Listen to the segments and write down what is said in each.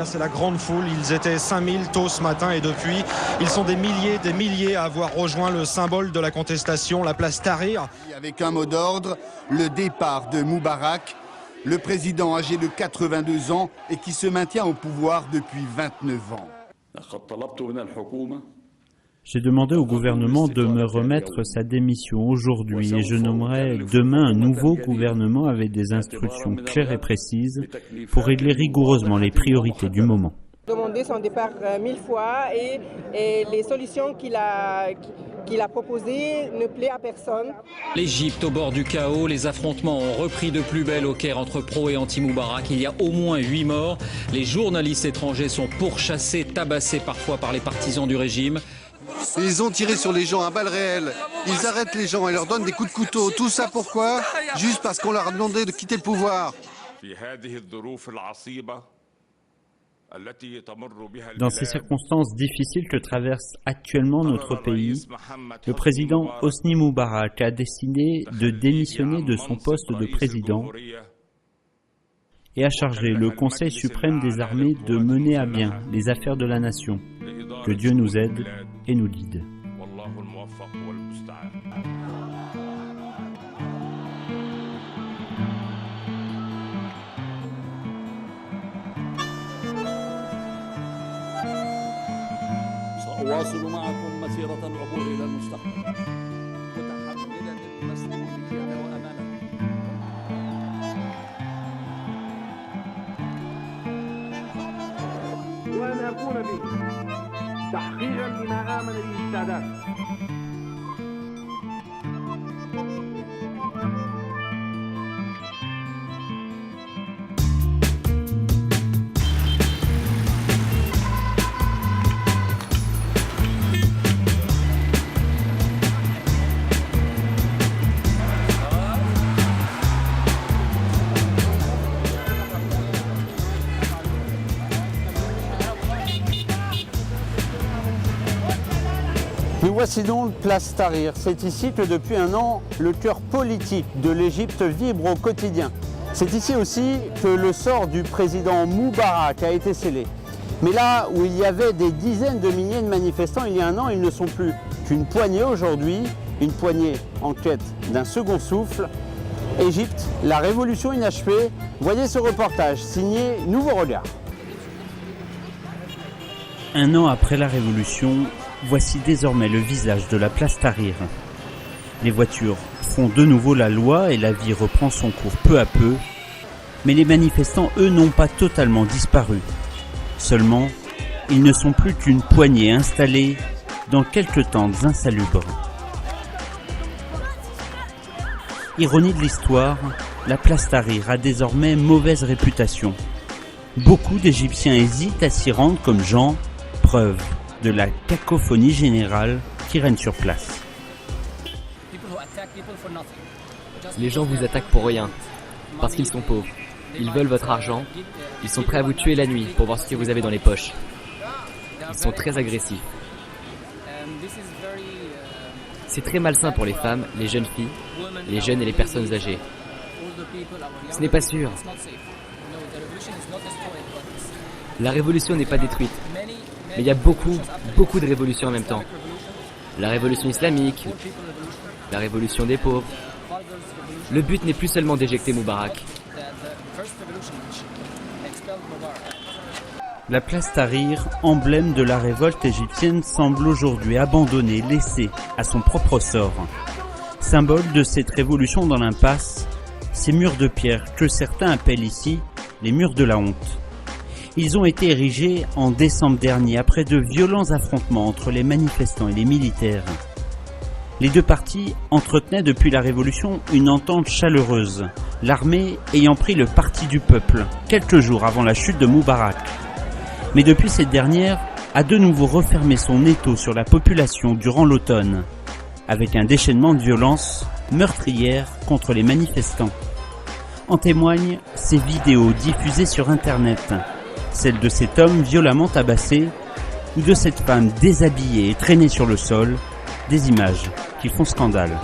C'est la grande foule, ils étaient 5000 tôt ce matin et depuis, ils sont des milliers à avoir rejoint le symbole de la contestation, la place Tahrir. Avec un mot d'ordre, le départ de Moubarak, le président âgé de 82 ans et qui se maintient au pouvoir depuis 29 ans. J'ai demandé au gouvernement de me remettre sa démission aujourd'hui et je nommerai demain un nouveau gouvernement avec des instructions claires et précises pour régler rigoureusement les priorités du moment. Demandé son départ 1000 fois et les solutions qu'il a proposées ne plaisent à personne. L'Égypte au bord du chaos, les affrontements ont repris de plus belle au Caire entre pro et anti-Moubarak. Il y a au moins 8 morts. Les journalistes étrangers sont pourchassés, tabassés parfois par les partisans du régime. Ils ont tiré sur les gens à balles réelles. Ils arrêtent les gens et leur donnent des coups de couteau. Tout ça pourquoi? Juste parce qu'on leur a demandé de quitter le pouvoir. Dans ces circonstances difficiles que traverse actuellement notre pays, le président Hosni Moubarak a décidé de démissionner de son poste de président et a chargé le Conseil suprême des armées de mener à bien les affaires de la nation. Que Dieu nous aide et nous guide. سأواصل معكم مسيرة العبور إلى المستقبل متحملا المسؤولية وأمانة. وأن أكون به تحقيقا لما آمن به السادات. Nous voici donc place Tahrir. C'est ici que depuis un an, le cœur politique de l'Égypte vibre au quotidien. C'est ici aussi que le sort du président Moubarak a été scellé. Mais là où il y avait des dizaines de milliers de manifestants il y a un an, ils ne sont plus qu'une poignée aujourd'hui, une poignée en quête d'un second souffle. Égypte, la révolution inachevée. Voyez ce reportage signé Nouveau Regard. Un an après la révolution, voici désormais le visage de la place Tahrir. Les voitures font de nouveau la loi et la vie reprend son cours peu à peu. Mais les manifestants, eux, n'ont pas totalement disparu. Seulement, ils ne sont plus qu'une poignée installée dans quelques tentes insalubres. Ironie de l'histoire, la place Tahrir a désormais mauvaise réputation. Beaucoup d'Égyptiens hésitent à s'y rendre comme Jean, preuve de la cacophonie générale qui règne sur place. Les gens vous attaquent pour rien, parce qu'ils sont pauvres. Ils veulent votre argent, ils sont prêts à vous tuer la nuit pour voir ce que vous avez dans les poches. Ils sont très agressifs. C'est très malsain pour les femmes, les jeunes filles, les jeunes et les personnes âgées. Ce n'est pas sûr. La révolution n'est pas détruite. Mais il y a beaucoup de révolutions en même temps. La révolution islamique, la révolution des pauvres. Le but n'est plus seulement d'éjecter Moubarak. La place Tahrir, emblème de la révolte égyptienne, semble aujourd'hui abandonnée, laissée à son propre sort. Symbole de cette révolution dans l'impasse, ces murs de pierre que certains appellent ici les murs de la honte. Ils ont été érigés en décembre dernier après de violents affrontements entre les manifestants et les militaires. Les deux partis entretenaient depuis la Révolution une entente chaleureuse, l'armée ayant pris le parti du peuple quelques jours avant la chute de Moubarak. Mais depuis cette dernière a de nouveau refermé son étau sur la population durant l'automne, avec un déchaînement de violence meurtrière contre les manifestants. En témoignent ces vidéos diffusées sur Internet. Celle de cet homme violemment tabassé ou de cette femme déshabillée et traînée sur le sol, des images qui font scandale.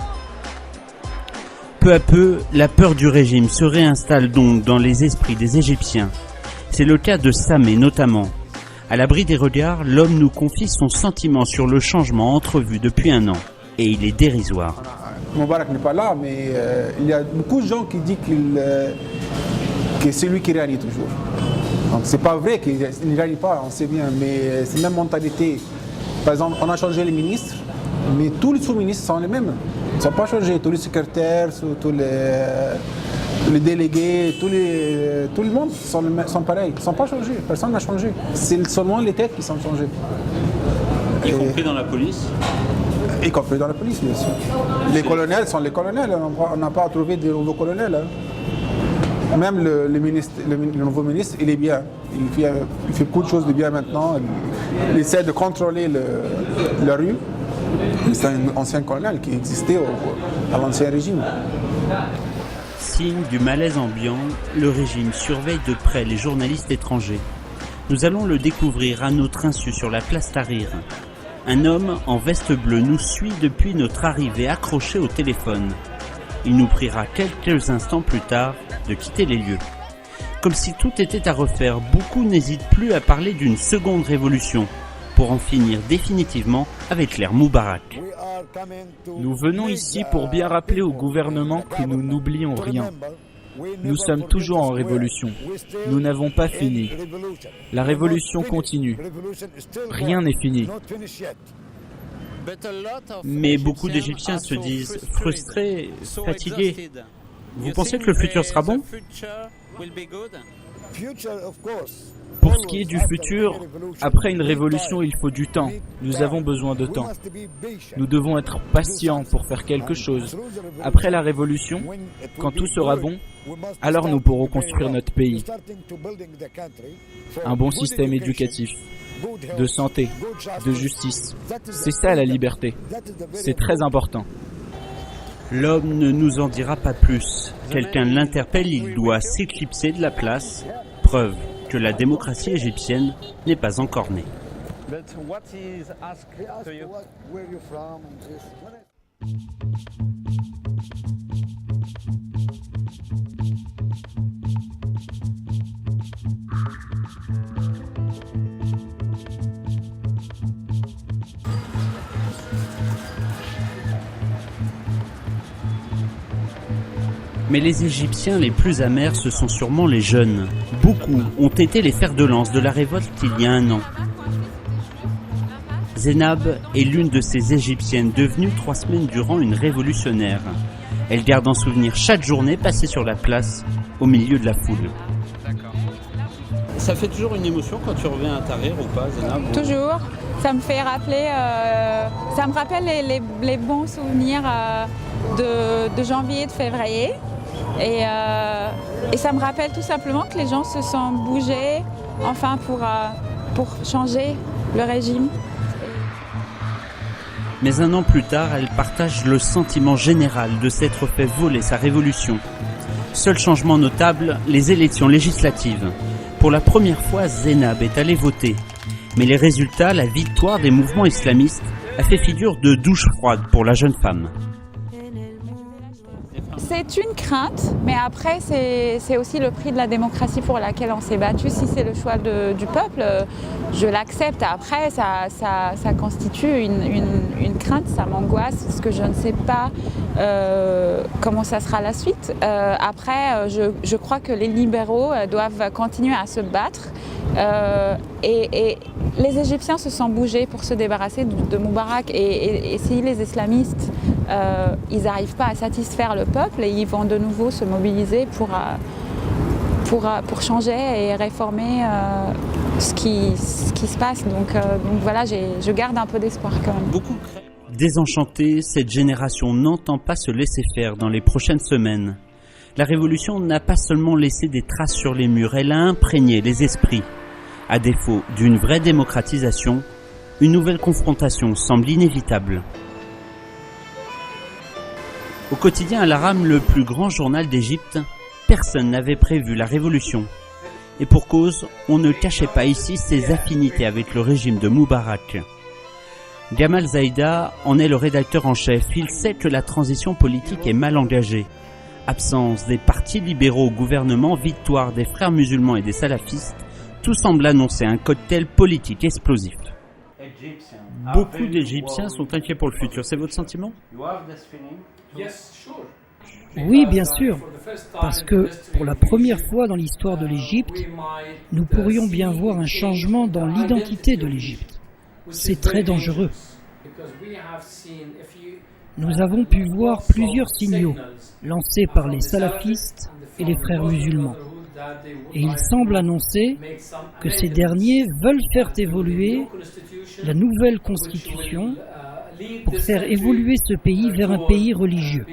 Peu à peu, la peur du régime se réinstalle donc dans les esprits des Égyptiens. C'est le cas de Sameh notamment. À l'abri des regards, l'homme nous confie son sentiment sur le changement entrevu depuis un an. Et il est dérisoire. Moubarak n'est pas là, mais il y a beaucoup de gens qui disent que c'est lui qui règne toujours. Donc c'est pas vrai qu'il ne règne pas, on sait bien, mais c'est la même mentalité. Par exemple, on a changé les ministres, mais tous les sous-ministres sont les mêmes. Ils ne sont pas changés. Tous les secrétaires, tous les délégués, tout le monde sont pareils. Ils ne sont pas changés. Personne n'a changé. C'est seulement les têtes qui sont changées. Y compris dans la police ? Y compris dans la police, bien sûr. Les colonels sont les colonels. On n'a pas trouvé de nouveaux colonels. Hein. Même le nouveau ministre, il est bien. Il fait beaucoup de choses de bien maintenant. Il essaie de contrôler la rue. C'est un ancien colonel qui existait à l'ancien régime. Signe du malaise ambiant, le régime surveille de près les journalistes étrangers. Nous allons le découvrir à notre insu sur la place Tahrir. Un homme en veste bleue nous suit depuis notre arrivée accroché au téléphone. Il nous priera quelques instants plus tard de quitter les lieux. Comme si tout était à refaire, beaucoup n'hésitent plus à parler d'une seconde révolution pour en finir définitivement avec l'ère Moubarak. Nous venons ici pour bien rappeler au gouvernement que nous n'oublions rien. Nous sommes toujours en révolution. Nous n'avons pas fini. La révolution continue. Rien n'est fini. Mais beaucoup d'Égyptiens se disent frustrés, fatigués. Vous pensez que le futur sera bon ? Pour ce qui est du futur, après une révolution, il faut du temps. Nous avons besoin de temps. Nous devons être patients pour faire quelque chose. Après la révolution, quand tout sera bon, alors nous pourrons construire notre pays. Un bon système éducatif, de santé, de justice. C'est ça la liberté. C'est très important. L'homme ne nous en dira pas plus. Quelqu'un l'interpelle, il doit s'éclipser de la place. Preuve que la démocratie égyptienne n'est pas encore née. Mais les Égyptiens les plus amers, ce sont sûrement les jeunes. Beaucoup ont été les fers de lance de la révolte il y a un an. Zeinab est l'une de ces Égyptiennes devenues 3 semaines durant une révolutionnaire. Elle garde en souvenir chaque journée passée sur la place, au milieu de la foule. Ça fait toujours une émotion quand tu reviens à Tahrir ou pas, Zeinab ? Toujours. Ça me fait rappeler, ça me rappelle les bons souvenirs de janvier et de février. Et ça me rappelle tout simplement que les gens se sont bougés, enfin pour changer le régime. Mais un an plus tard, elle partage le sentiment général de s'être fait voler sa révolution. Seul changement notable, les élections législatives. Pour la première fois, Zeinab est allée voter. Mais les résultats, la victoire des mouvements islamistes, a fait figure de douche froide pour la jeune femme. C'est une crainte, mais après c'est aussi le prix de la démocratie pour laquelle on s'est battu. Si c'est le choix du peuple, je l'accepte. Après, ça constitue une crainte, ça m'angoisse, parce que je ne sais pas comment ça sera la suite. Après, je crois que les libéraux doivent continuer à se battre. Et les Égyptiens se sont bougés pour se débarrasser de Moubarak. Et si les islamistes ils n'arrivent pas à satisfaire le peuple, et ils vont de nouveau se mobiliser pour changer et réformer ce qui se passe. Donc voilà, je garde un peu d'espoir quand même. Beaucoup désenchantée, cette génération n'entend pas se laisser faire dans les prochaines semaines. La révolution n'a pas seulement laissé des traces sur les murs, elle a imprégné les esprits. À défaut d'une vraie démocratisation, une nouvelle confrontation semble inévitable. Au quotidien Al-Ahram, le plus grand journal d'Égypte, personne n'avait prévu la révolution. Et pour cause, on ne cachait pas ici ses affinités avec le régime de Moubarak. Gamal Zaïda en est le rédacteur en chef. Il sait que la transition politique est mal engagée. Absence des partis libéraux au gouvernement, victoire des frères musulmans et des salafistes, tout semble annoncer un cocktail politique explosif. Beaucoup d'Égyptiens sont inquiets pour le futur, c'est votre sentiment? Oui, bien sûr, parce que pour la première fois dans l'histoire de l'Égypte, nous pourrions bien voir un changement dans l'identité de l'Égypte. C'est très dangereux. Nous avons pu voir plusieurs signaux lancés par les salafistes et les frères musulmans. Et il semble annoncer que ces derniers veulent faire évoluer la nouvelle constitution pour faire évoluer ce pays vers un pays religieux.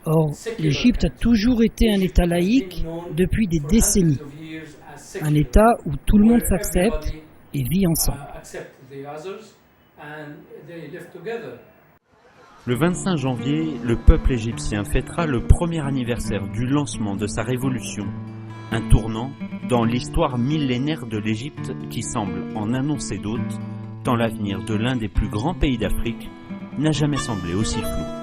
Or, l'Égypte a toujours été un État laïque depuis des décennies. Un État où tout le monde s'accepte et vit ensemble. Le 25 janvier, le peuple égyptien fêtera le premier anniversaire du lancement de sa révolution, un tournant dans l'histoire millénaire de l'Égypte qui semble en annoncer d'autres, tant l'avenir de l'un des plus grands pays d'Afrique n'a jamais semblé aussi flou.